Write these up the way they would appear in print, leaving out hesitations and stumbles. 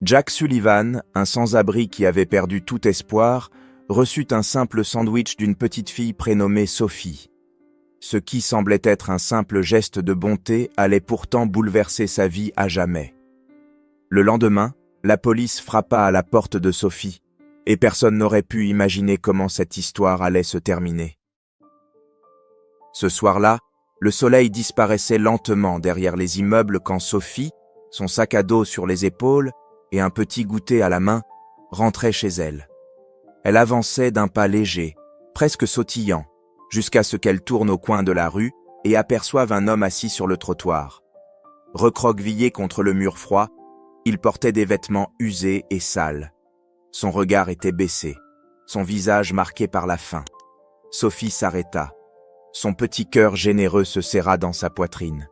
Jack Sullivan, un sans-abri qui avait perdu tout espoir, reçut un simple sandwich d'une petite fille prénommée Sophie. Ce qui semblait être un simple geste de bonté allait pourtant bouleverser sa vie à jamais. Le lendemain, la police frappa à la porte de Sophie, et personne n'aurait pu imaginer comment cette histoire allait se terminer. Ce soir-là, le soleil disparaissait lentement derrière les immeubles quand Sophie, son sac à dos sur les épaules et un petit goûter à la main, rentrait chez elle. Elle avançait d'un pas léger, presque sautillant, jusqu'à ce qu'elle tourne au coin de la rue et aperçoive un homme assis sur le trottoir. Recroquevillé contre le mur froid, il portait des vêtements usés et sales. Son regard était baissé, son visage marqué par la faim. Sophie s'arrêta. Son petit cœur généreux se serra dans sa poitrine.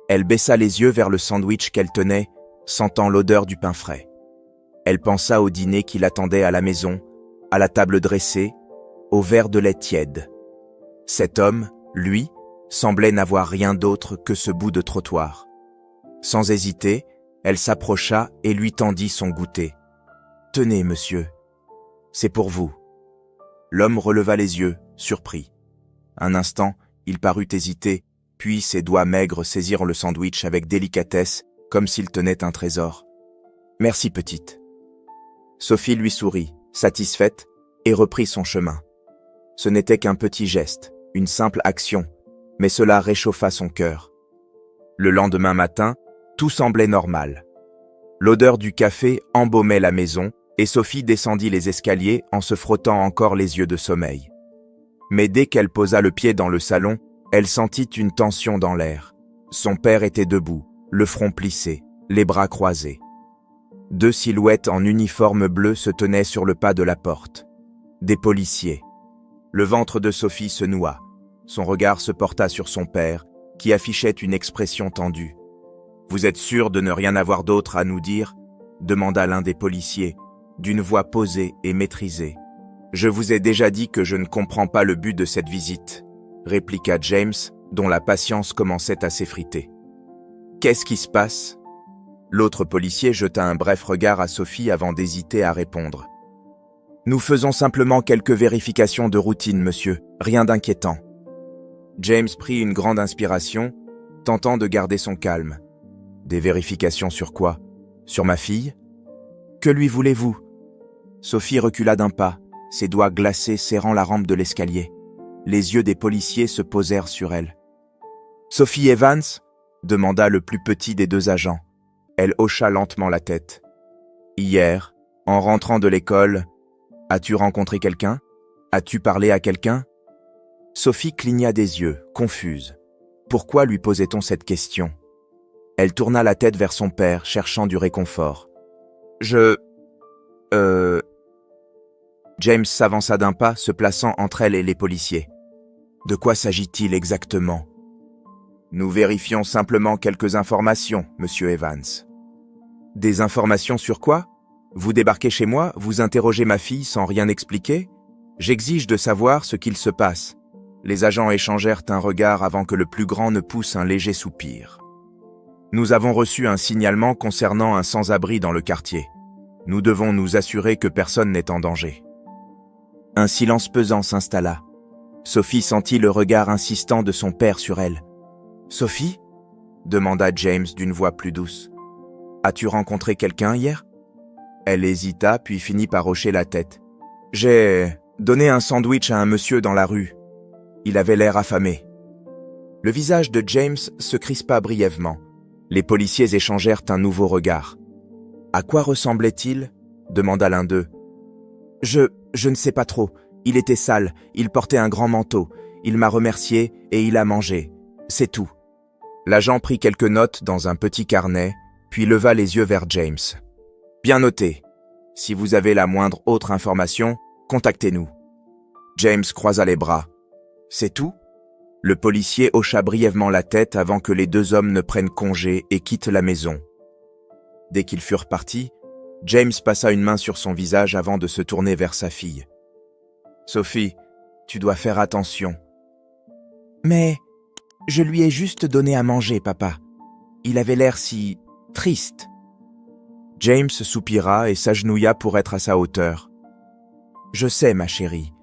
Elle baissa les yeux vers le sandwich qu'elle tenait, sentant l'odeur du pain frais. Elle pensa au dîner qui l'attendait à la maison, à la table dressée, au verre de lait tiède. Cet homme, lui, semblait n'avoir rien d'autre que ce bout de trottoir. Sans hésiter, elle s'approcha et lui tendit son goûter. « Tenez, monsieur, c'est pour vous. » L'homme releva les yeux, surpris. Un instant, il parut hésiter, puis ses doigts maigres saisirent le sandwich avec délicatesse, comme s'il tenait un trésor. « Merci, petite. » Sophie lui sourit, satisfaite, et reprit son chemin. Ce n'était qu'un petit geste, une simple action, mais cela réchauffa son cœur. Le lendemain matin, tout semblait normal. L'odeur du café embaumait la maison, et Sophie descendit les escaliers en se frottant encore les yeux de sommeil. Mais dès qu'elle posa le pied dans le salon, elle sentit une tension dans l'air. Son père était debout, le front plissé, les bras croisés. Deux silhouettes en uniforme bleu se tenaient sur le pas de la porte. Des policiers. Le ventre de Sophie se noua. Son regard se porta sur son père, qui affichait une expression tendue. « Vous êtes sûr de ne rien avoir d'autre à nous dire ?» demanda l'un des policiers, d'une voix posée et maîtrisée. « Je vous ai déjà dit que je ne comprends pas le but de cette visite, » répliqua James, dont la patience commençait à s'effriter. « Qu'est-ce qui se passe ?» L'autre policier jeta un bref regard à Sophie avant d'hésiter à répondre. « Nous faisons simplement quelques vérifications de routine, monsieur, rien d'inquiétant. » James prit une grande inspiration, tentant de garder son calme. « Des vérifications sur quoi? Sur ma fille? Que lui voulez-vous » Sophie recula d'un pas, ses doigts glacés serrant la rampe de l'escalier. Les yeux des policiers se posèrent sur elle. « Sophie Evans ?» demanda le plus petit des deux agents. Elle hocha lentement la tête. « Hier, en rentrant de l'école, as-tu rencontré quelqu'un? As-tu parlé à quelqu'un ?» Sophie cligna des yeux, confuse. Pourquoi lui posait-on cette question? Elle tourna la tête vers son père, cherchant du réconfort. « James s'avança d'un pas, se plaçant entre elle et les policiers. « De quoi s'agit-il exactement ?»« Nous vérifions simplement quelques informations, monsieur Evans. »« Des informations sur quoi? Vous débarquez chez moi, vous interrogez ma fille sans rien expliquer? J'exige de savoir ce qu'il se passe. » Les agents échangèrent un regard avant que le plus grand ne pousse un léger soupir. « Nous avons reçu un signalement concernant un sans-abri dans le quartier. Nous devons nous assurer que personne n'est en danger. » Un silence pesant s'installa. Sophie sentit le regard insistant de son père sur elle. « Sophie ?» demanda James d'une voix plus douce. « As-tu rencontré quelqu'un hier ?» Elle hésita puis finit par hocher la tête. « J'ai donné un sandwich à un monsieur dans la rue. Il avait l'air affamé. » Le visage de James se crispa brièvement. Les policiers échangèrent un nouveau regard. « À quoi ressemblait-il » demanda l'un d'eux. « Je ne sais pas trop. Il était sale, il portait un grand manteau. Il m'a remercié et il a mangé. C'est tout. » L'agent prit quelques notes dans un petit carnet, puis leva les yeux vers James. « Bien noté. Si vous avez la moindre autre information, contactez-nous. » James croisa les bras. « C'est tout ?» Le policier hocha brièvement la tête avant que les deux hommes ne prennent congé et quittent la maison. Dès qu'ils furent partis, James passa une main sur son visage avant de se tourner vers sa fille. « Sophie, tu dois faire attention. »« Mais je lui ai juste donné à manger, papa. Il avait l'air si triste. » James soupira et s'agenouilla pour être à sa hauteur. « Je sais, ma chérie,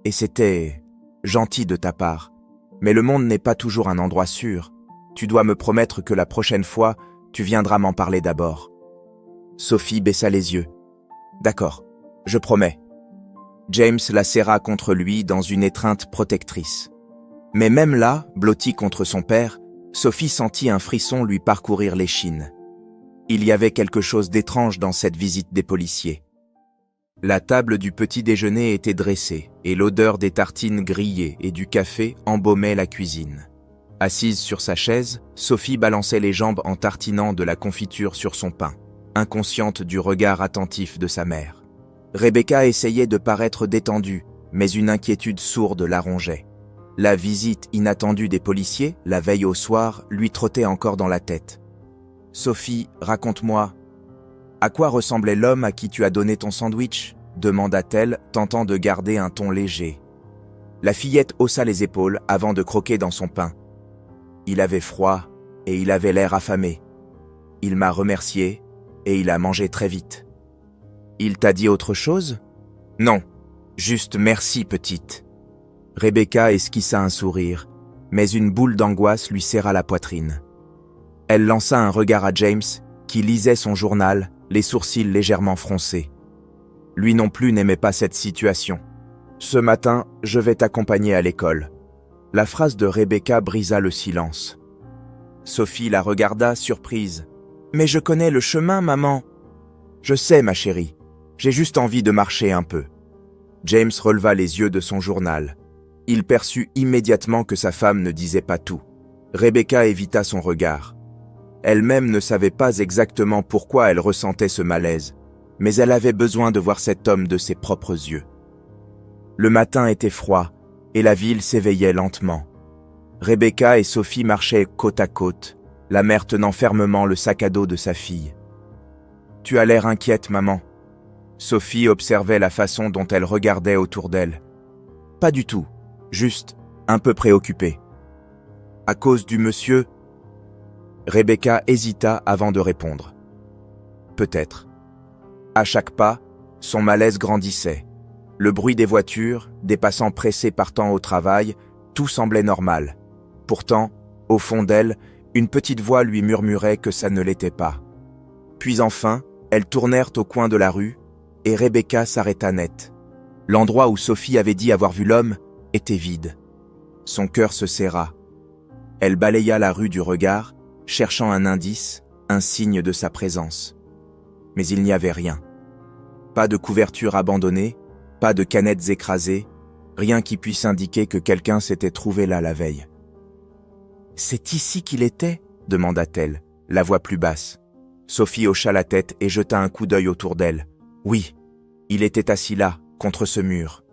et c'était gentil de ta part, mais le monde n'est pas toujours un endroit sûr. Tu dois me promettre que la prochaine fois, tu viendras m'en parler d'abord. » Sophie baissa les yeux. « D'accord, je promets. » James la serra contre lui dans une étreinte protectrice. Mais même là, blottie contre son père, Sophie sentit un frisson lui parcourir l'échine. Il y avait quelque chose d'étrange dans cette visite des policiers. La table du petit déjeuner était dressée et l'odeur des tartines grillées et du café embaumait la cuisine. Assise sur sa chaise, Sophie balançait les jambes en tartinant de la confiture sur son pain, inconsciente du regard attentif de sa mère. Rebecca essayait de paraître détendue, mais une inquiétude sourde la rongeait. La visite inattendue des policiers, la veille au soir, lui trottait encore dans la tête. « Sophie, raconte-moi. À quoi ressemblait l'homme à qui tu as donné ton sandwich ?» demanda-t-elle, tentant de garder un ton léger. La fillette haussa les épaules avant de croquer dans son pain. Il avait froid et il avait l'air affamé. Il m'a remercié et il a mangé très vite. Il t'a dit autre chose ? Non, juste merci, petite. Rebecca esquissa un sourire, mais une boule d'angoisse lui serra la poitrine. Elle lança un regard à James, qui lisait son journal, les sourcils légèrement froncés. Lui non plus n'aimait pas cette situation. « Ce matin, je vais t'accompagner à l'école. » La phrase de Rebecca brisa le silence. Sophie la regarda, surprise. « Mais je connais le chemin, maman. »« Je sais, ma chérie. J'ai juste envie de marcher un peu. » James releva les yeux de son journal. Il perçut immédiatement que sa femme ne disait pas tout. Rebecca évita son regard. Elle-même ne savait pas exactement pourquoi elle ressentait ce malaise, mais elle avait besoin de voir cet homme de ses propres yeux. Le matin était froid, et la ville s'éveillait lentement. Rebecca et Sophie marchaient côte à côte, la mère tenant fermement le sac à dos de sa fille. « Tu as l'air inquiète, maman. » Sophie observait la façon dont elle regardait autour d'elle. « Pas du tout, juste un peu préoccupée. »« À cause du monsieur ?» Rebecca hésita avant de répondre. « Peut-être. » À chaque pas, son malaise grandissait. Le bruit des voitures, des passants pressés partant au travail, tout semblait normal. Pourtant, au fond d'elle, une petite voix lui murmurait que ça ne l'était pas. Puis enfin, elles tournèrent au coin de la rue, et Rebecca s'arrêta net. L'endroit où Sophie avait dit avoir vu l'homme était vide. Son cœur se serra. Elle balaya la rue du regard, cherchant un indice, un signe de sa présence. Mais il n'y avait rien. Pas de couverture abandonnée, pas de canettes écrasées, rien qui puisse indiquer que quelqu'un s'était trouvé là la veille. « C'est ici qu'il était ?» demanda-t-elle, la voix plus basse. Sophie hocha la tête et jeta un coup d'œil autour d'elle. Oui, il était assis là, contre ce mur.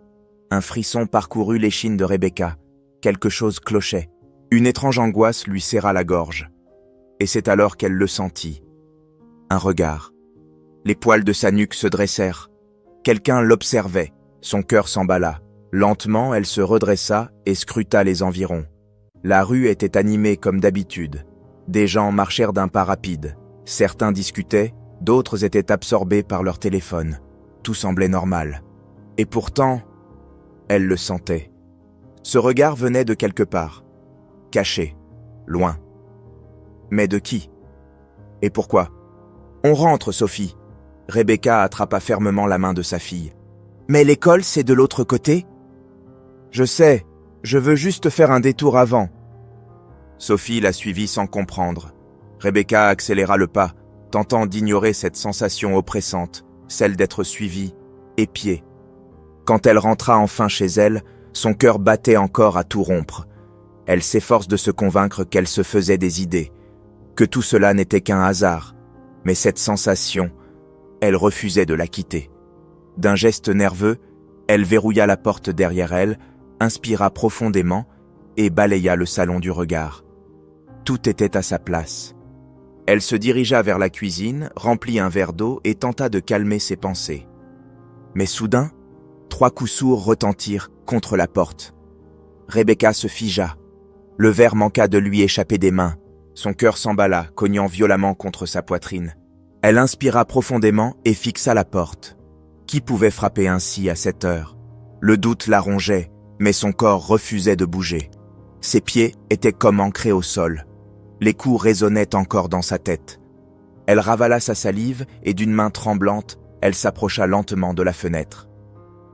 Un frisson parcourut l'échine de Rebecca. Quelque chose clochait. Une étrange angoisse lui serra la gorge. Et c'est alors qu'elle le sentit. Un regard. Les poils de sa nuque se dressèrent. Quelqu'un l'observait. Son cœur s'emballa. Lentement, elle se redressa et scruta les environs. La rue était animée comme d'habitude. Des gens marchèrent d'un pas rapide. Certains discutaient, d'autres étaient absorbés par leur téléphone. Tout semblait normal. Et pourtant, elle le sentait. Ce regard venait de quelque part. Caché. Loin. Mais de qui? Et pourquoi? On rentre, Sophie. Rebecca attrapa fermement la main de sa fille. Mais l'école, c'est de l'autre côté? Je sais, je veux juste faire un détour avant. Sophie la suivit sans comprendre. Rebecca accéléra le pas, tentant d'ignorer cette sensation oppressante, celle d'être suivie, épiée. Quand elle rentra enfin chez elle, son cœur battait encore à tout rompre. Elle s'efforce de se convaincre qu'elle se faisait des idées, que tout cela n'était qu'un hasard, mais cette sensation, elle refusait de la quitter. D'un geste nerveux, elle verrouilla la porte derrière elle, inspira profondément et balaya le salon du regard. Tout était à sa place. Elle se dirigea vers la cuisine, remplit un verre d'eau et tenta de calmer ses pensées. Mais soudain, 3 coups sourds retentirent contre la porte. Rebecca se figea. Le verre manqua de lui échapper des mains. Son cœur s'emballa, cognant violemment contre sa poitrine. Elle inspira profondément et fixa la porte. Qui pouvait frapper ainsi à cette heure? Le doute la rongeait, mais son corps refusait de bouger. Ses pieds étaient comme ancrés au sol. Les coups résonnaient encore dans sa tête. Elle ravala sa salive et d'une main tremblante, elle s'approcha lentement de la fenêtre.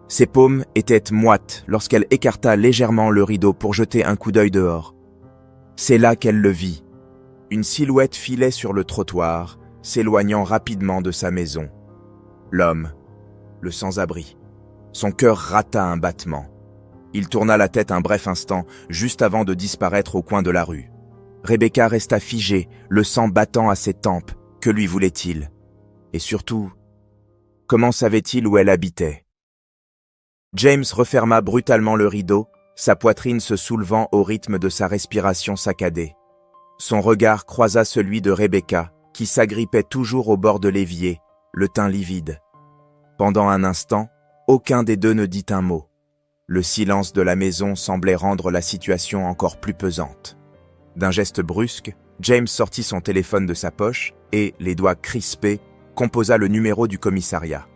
Ses paumes étaient moites lorsqu'elle écarta légèrement le rideau pour jeter un coup d'œil dehors. C'est là qu'elle le vit. Une silhouette filait sur le trottoir, s'éloignant rapidement de sa maison. L'homme, le sans-abri. Son cœur rata un battement. Il tourna la tête un bref instant, juste avant de disparaître au coin de la rue. Rebecca resta figée, le sang battant à ses tempes. Que lui voulait-il? Et surtout, comment savait-il où elle habitait? James referma brutalement le rideau, sa poitrine se soulevant au rythme de sa respiration saccadée. Son regard croisa celui de Rebecca, qui s'agrippait toujours au bord de l'évier, le teint livide. Pendant un instant, aucun des deux ne dit un mot. Le silence de la maison semblait rendre la situation encore plus pesante. D'un geste brusque, James sortit son téléphone de sa poche et, les doigts crispés, composa le numéro du commissariat.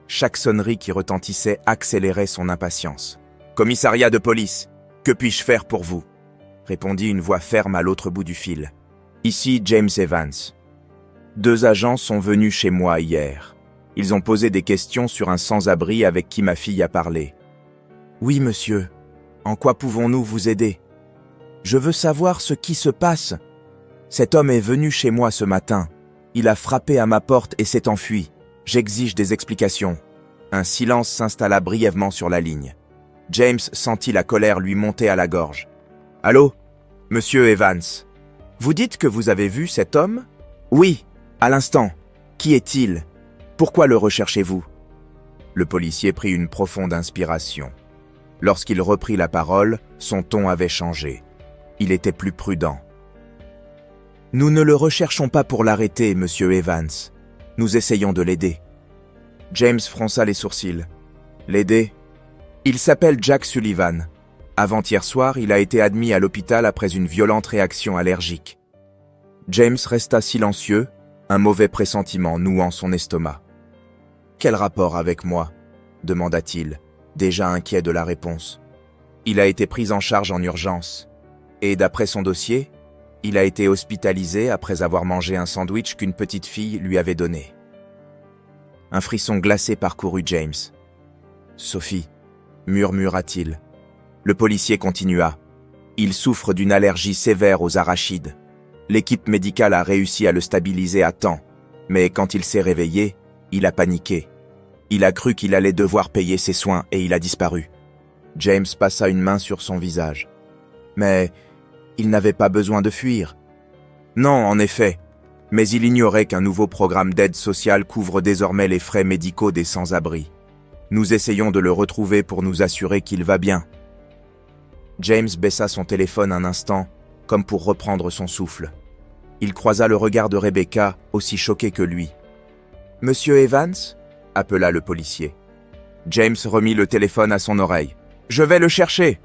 Chaque sonnerie qui retentissait accélérait son impatience. « Commissariat de police, que puis-je faire pour vous ?» répondit une voix ferme à l'autre bout du fil. « Ici James Evans. 2 agents sont venus chez moi hier. Ils ont posé des questions sur un sans-abri avec qui ma fille a parlé. »« Oui, monsieur. En quoi pouvons-nous vous aider ? » ?»« Je veux savoir ce qui se passe. Cet homme est venu chez moi ce matin. Il a frappé à ma porte et s'est enfui. J'exige des explications. » Un silence s'installa brièvement sur la ligne. James sentit la colère lui monter à la gorge. « Allô, monsieur Evans. Vous dites que vous avez vu cet homme ? » ?»« Oui, à l'instant. Qui est-il ? Pourquoi le recherchez-vous » Le policier prit une profonde inspiration. Lorsqu'il reprit la parole, son ton avait changé. Il était plus prudent. « Nous ne le recherchons pas pour l'arrêter, monsieur Evans. Nous essayons de l'aider. » James fronça les sourcils. « L'aider ? Il s'appelle Jack Sullivan. Avant-hier soir, il a été admis à l'hôpital après une violente réaction allergique. » James resta silencieux, un mauvais pressentiment nouant son estomac. « Quel rapport avec moi ?» demanda-t-il, déjà inquiet de la réponse. Il a été pris en charge en urgence. Et d'après son dossier, il a été hospitalisé après avoir mangé un sandwich qu'une petite fille lui avait donné. Un frisson glacé parcourut James. « Sophie » murmura-t-il. Le policier continua. « Il souffre d'une allergie sévère aux arachides. L'équipe médicale a réussi à le stabiliser à temps, mais quand il s'est réveillé, il a paniqué. Il a cru qu'il allait devoir payer ses soins et il a disparu. » James passa une main sur son visage. « Mais il n'avait pas besoin de fuir. » »« Non, en effet, mais il ignorait qu'un nouveau programme d'aide sociale couvre désormais les frais médicaux des sans-abri. Nous essayons de le retrouver pour nous assurer qu'il va bien. » James baissa son téléphone un instant, comme pour reprendre son souffle. Il croisa le regard de Rebecca, aussi choquée que lui. « Monsieur Evans ?» appela le policier. James remit le téléphone à son oreille. « Je vais le chercher.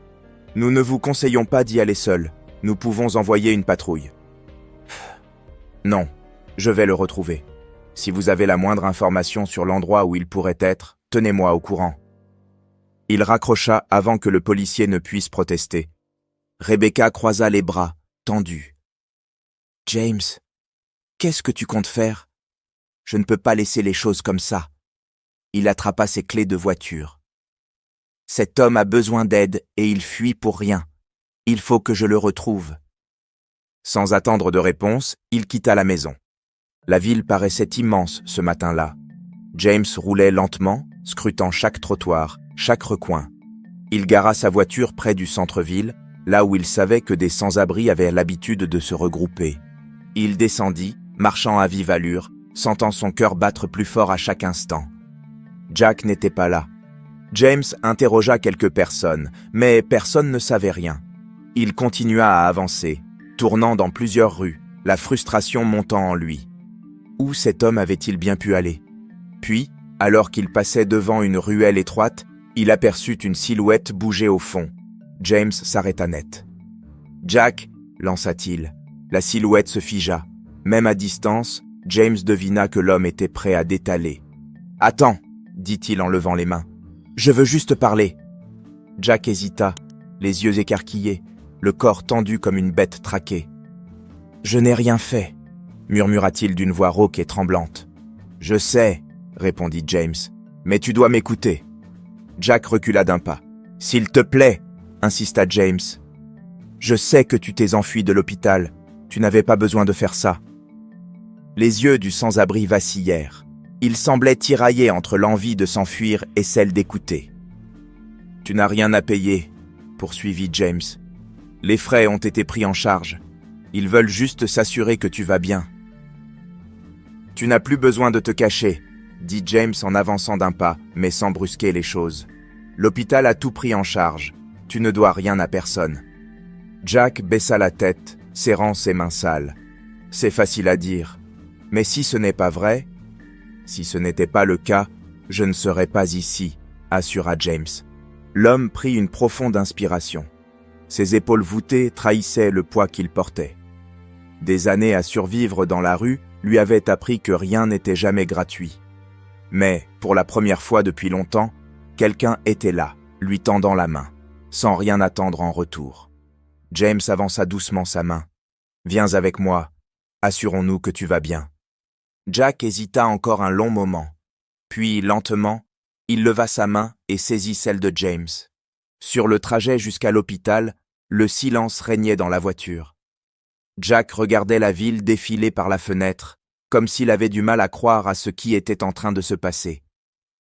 Nous ne vous conseillons pas d'y aller seul. Nous pouvons envoyer une patrouille. » « Non, je vais le retrouver. Si vous avez la moindre information sur l'endroit où il pourrait être, tenez-moi au courant. » Il raccrocha avant que le policier ne puisse protester. Rebecca croisa les bras, tendus. « James, qu'est-ce que tu comptes faire ? Je ne peux pas laisser les choses comme ça. » Il attrapa ses clés de voiture. « Cet homme a besoin d'aide et il fuit pour rien. Il faut que je le retrouve. » Sans attendre de réponse, il quitta la maison. La ville paraissait immense ce matin-là. James roulait lentement, scrutant chaque trottoir, chaque recoin. Il gara sa voiture près du centre-ville, là où il savait que des sans-abri avaient l'habitude de se regrouper. Il descendit, marchant à vive allure, sentant son cœur battre plus fort à chaque instant. Jack n'était pas là. James interrogea quelques personnes, mais personne ne savait rien. Il continua à avancer, tournant dans plusieurs rues, la frustration montant en lui. Où cet homme avait-il bien pu aller ? Puis, alors qu'il passait devant une ruelle étroite, il aperçut une silhouette bouger au fond. James s'arrêta net. « Jack !» lança-t-il. La silhouette se figea. Même à distance, James devina que l'homme était prêt à détaler. « Attends, dit-il en levant les mains. Je veux juste parler. » Jack hésita, les yeux écarquillés, le corps tendu comme une bête traquée. « Je n'ai rien fait, » murmura-t-il d'une voix rauque et tremblante. « Je sais, » répondit James, « mais tu dois m'écouter. » Jack recula d'un pas. « S'il te plaît, » insista James. « Je sais que tu t'es enfui de l'hôpital. Tu n'avais pas besoin de faire ça. » Les yeux du sans-abri vacillèrent. Il semblait tiraillé entre l'envie de s'enfuir et celle d'écouter. « Tu n'as rien à payer, » poursuivit James. « Les frais ont été pris en charge. Ils veulent juste s'assurer que tu vas bien. »« Tu n'as plus besoin de te cacher, » dit James en avançant d'un pas, mais sans brusquer les choses. « L'hôpital a tout pris en charge. Tu ne dois rien à personne. » Jack baissa la tête, serrant ses mains sales. « C'est facile à dire. Mais si ce n'est pas vrai, si ce n'était pas le cas, je ne serais pas ici, » assura James. L'homme prit une profonde inspiration. Ses épaules voûtées trahissaient le poids qu'il portait. Des années à survivre dans la rue lui avaient appris que rien n'était jamais gratuit. Mais, pour la première fois depuis longtemps, quelqu'un était là, lui tendant la main, sans rien attendre en retour. James avança doucement sa main. « Viens avec moi, assurons-nous que tu vas bien. » Jack hésita encore un long moment. Puis, lentement, il leva sa main et saisit celle de James. Sur le trajet jusqu'à l'hôpital, le silence régnait dans la voiture. Jack regardait la ville défiler par la fenêtre, comme s'il avait du mal à croire à ce qui était en train de se passer.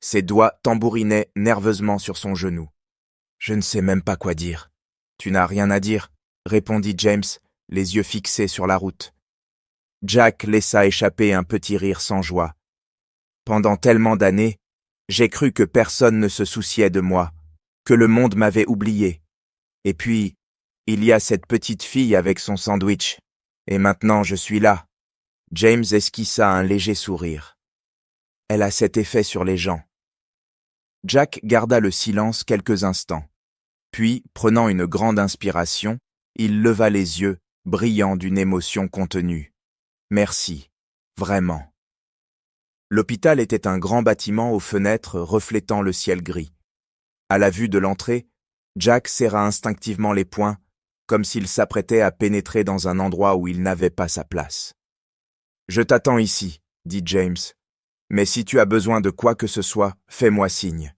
Ses doigts tambourinaient nerveusement sur son genou. « Je ne sais même pas quoi dire. »« Tu n'as rien à dire, » répondit James, les yeux fixés sur la route. Jack laissa échapper un petit rire sans joie. « Pendant tellement d'années, j'ai cru que personne ne se souciait de moi, que le monde m'avait oublié. Et puis, il y a cette petite fille avec son sandwich. Et maintenant, je suis là. » James esquissa un léger sourire. « Elle a cet effet sur les gens. » Jack garda le silence quelques instants. Puis, prenant une grande inspiration, il leva les yeux, brillant d'une émotion contenue. « Merci, vraiment. » L'hôpital était un grand bâtiment aux fenêtres reflétant le ciel gris. À la vue de l'entrée, Jack serra instinctivement les poings, comme s'il s'apprêtait à pénétrer dans un endroit où il n'avait pas sa place. « Je t'attends ici, » dit James. « Mais si tu as besoin de quoi que ce soit, fais-moi signe. »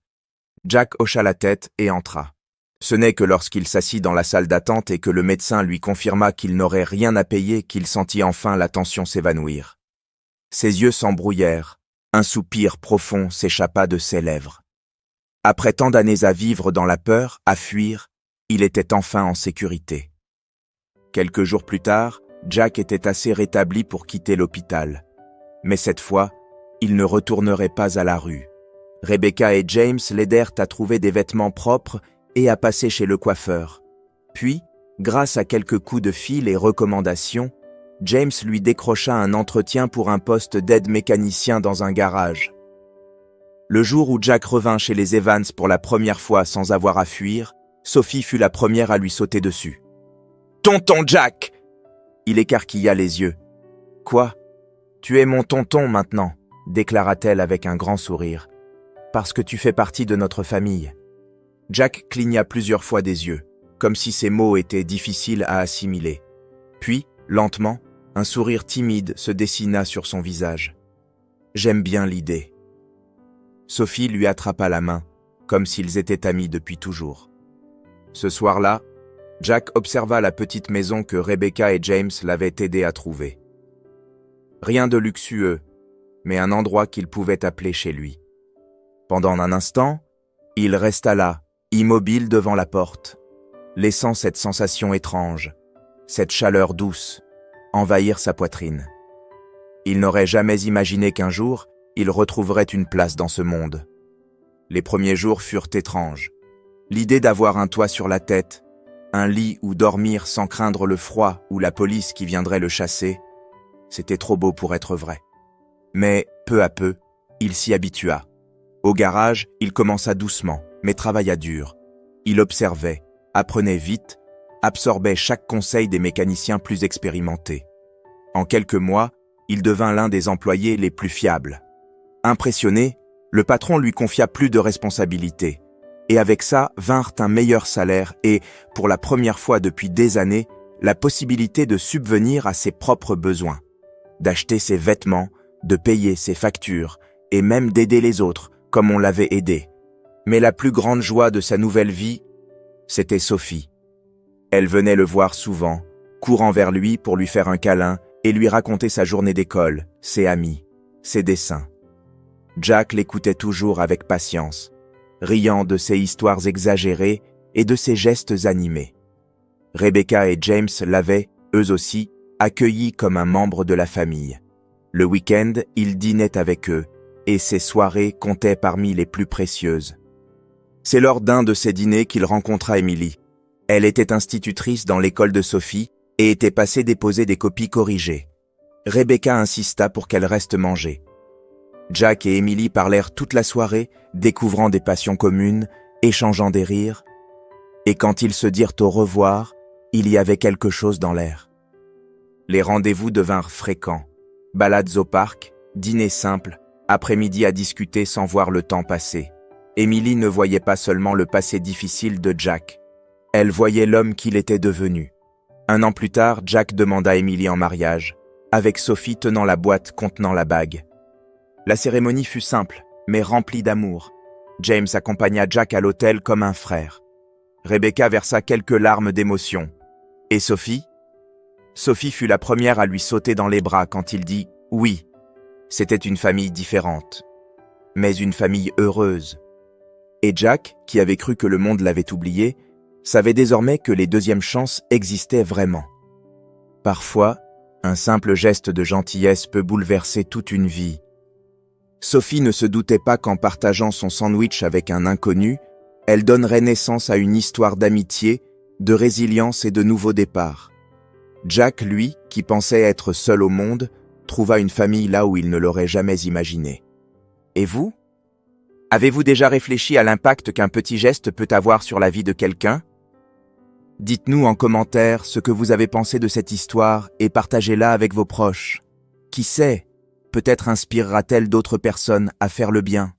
Jack hocha la tête et entra. Ce n'est que lorsqu'il s'assit dans la salle d'attente et que le médecin lui confirma qu'il n'aurait rien à payer qu'il sentit enfin la tension s'évanouir. Ses yeux s'embrouillèrent, un soupir profond s'échappa de ses lèvres. Après tant d'années à vivre dans la peur, à fuir, il était enfin en sécurité. Quelques jours plus tard, Jack était assez rétabli pour quitter l'hôpital. Mais cette fois, il ne retournerait pas à la rue. Rebecca et James l'aidèrent à trouver des vêtements propres et à passer chez le coiffeur. Puis, grâce à quelques coups de fil et recommandations, James lui décrocha un entretien pour un poste d'aide mécanicien dans un garage. Le jour où Jack revint chez les Evans pour la première fois sans avoir à fuir, Sophie fut la première à lui sauter dessus. « Tonton Jack !» Il écarquilla les yeux. « Quoi ? Tu es mon tonton maintenant » déclara-t-elle avec un grand sourire. « Parce que tu fais partie de notre famille. » Jack cligna plusieurs fois des yeux, comme si ces mots étaient difficiles à assimiler. Puis, lentement, un sourire timide se dessina sur son visage. « J'aime bien l'idée. » Sophie lui attrapa la main, comme s'ils étaient amis depuis toujours. Ce soir-là, Jack observa la petite maison que Rebecca et James l'avaient aidé à trouver. Rien de luxueux, mais un endroit qu'il pouvait appeler chez lui. Pendant un instant, il resta là, immobile devant la porte, laissant cette sensation étrange, cette chaleur douce, envahir sa poitrine. Il n'aurait jamais imaginé qu'un jour, il retrouverait une place dans ce monde. Les premiers jours furent étranges. L'idée d'avoir un toit sur la tête, un lit où dormir sans craindre le froid ou la police qui viendrait le chasser, c'était trop beau pour être vrai. Mais, peu à peu, il s'y habitua. Au garage, il commença doucement, mais travailla dur. Il observait, apprenait vite, absorbait chaque conseil des mécaniciens plus expérimentés. En quelques mois, il devint l'un des employés les plus fiables. Impressionné, le patron lui confia plus de responsabilités. Et avec ça vinrent un meilleur salaire et, pour la première fois depuis des années, la possibilité de subvenir à ses propres besoins, d'acheter ses vêtements, de payer ses factures et même d'aider les autres, comme on l'avait aidé. Mais la plus grande joie de sa nouvelle vie, c'était Sophie. Elle venait le voir souvent, courant vers lui pour lui faire un câlin et lui raconter sa journée d'école, ses amis, ses dessins. Jack l'écoutait toujours avec patience, riant de ses histoires exagérées et de ses gestes animés. Rebecca et James l'avaient, eux aussi, accueilli comme un membre de la famille. Le week-end, il dînait avec eux, et ses soirées comptaient parmi les plus précieuses. C'est lors d'un de ces dîners qu'il rencontra Emily. Elle était institutrice dans l'école de Sophie et était passée déposer des copies corrigées. Rebecca insista pour qu'elle reste manger. Jack et Emily parlèrent toute la soirée, découvrant des passions communes, échangeant des rires. Et quand ils se dirent au revoir, il y avait quelque chose dans l'air. Les rendez-vous devinrent fréquents. Balades au parc, dîners simples, après-midi à discuter sans voir le temps passer. Emily ne voyait pas seulement le passé difficile de Jack. Elle voyait l'homme qu'il était devenu. 1 an plus tard, Jack demanda Emily en mariage, avec Sophie tenant la boîte contenant la bague. La cérémonie fut simple, mais remplie d'amour. James accompagna Jack à l'hôtel comme un frère. Rebecca versa quelques larmes d'émotion. Et Sophie? Sophie fut la première à lui sauter dans les bras quand il dit « oui ». C'était une famille différente, mais une famille heureuse. Et Jack, qui avait cru que le monde l'avait oublié, savait désormais que les deuxièmes chances existaient vraiment. Parfois, un simple geste de gentillesse peut bouleverser toute une vie. Sophie ne se doutait pas qu'en partageant son sandwich avec un inconnu, elle donnerait naissance à une histoire d'amitié, de résilience et de nouveaux départs. Jack, lui, qui pensait être seul au monde, trouva une famille là où il ne l'aurait jamais imaginé. Et vous? Avez-vous déjà réfléchi à l'impact qu'un petit geste peut avoir sur la vie de quelqu'un? Dites-nous en commentaire ce que vous avez pensé de cette histoire et partagez-la avec vos proches. Qui sait, peut-être inspirera-t-elle d'autres personnes à faire le bien.